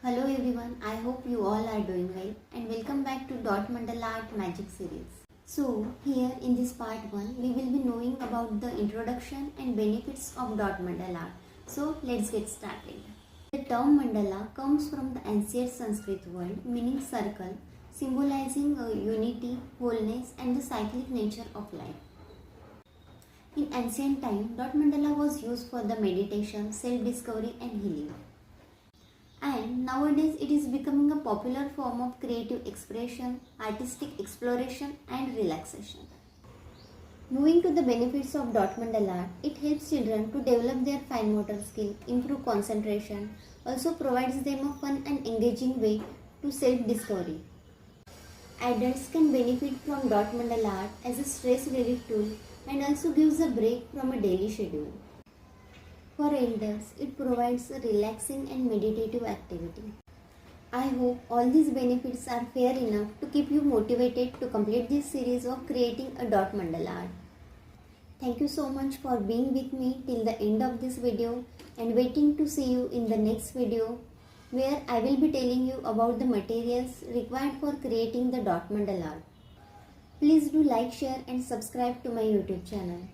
Hello everyone, I hope you all are doing well and welcome back to Dot Mandala Art Magic series. So here in this part 1 we will be knowing about the introduction and benefits of Dot Mandala Art. So let's get started. The term mandala comes from the ancient Sanskrit word meaning circle, symbolizing unity, wholeness and the cyclic nature of life. In ancient time, Dot Mandala was used for the meditation, self-discovery and healing. And nowadays it is becoming a popular form of creative expression, artistic exploration and relaxation. Moving to the benefits of Dot Mandala art, it helps children to develop their fine motor skill, improve concentration, also provides them a fun and engaging way to self-discovery. Adults can benefit from Dot Mandala art as a stress relief tool and also gives a break from a daily schedule. For elders, it provides a relaxing and meditative activity. I hope all these benefits are fair enough to keep you motivated to complete this series of creating a Dot Mandala art. Thank you so much for being with me till the end of this video and waiting to see you in the next video where I will be telling you about the materials required for creating the Dot Mandala art. Please do like, share and subscribe to my YouTube channel.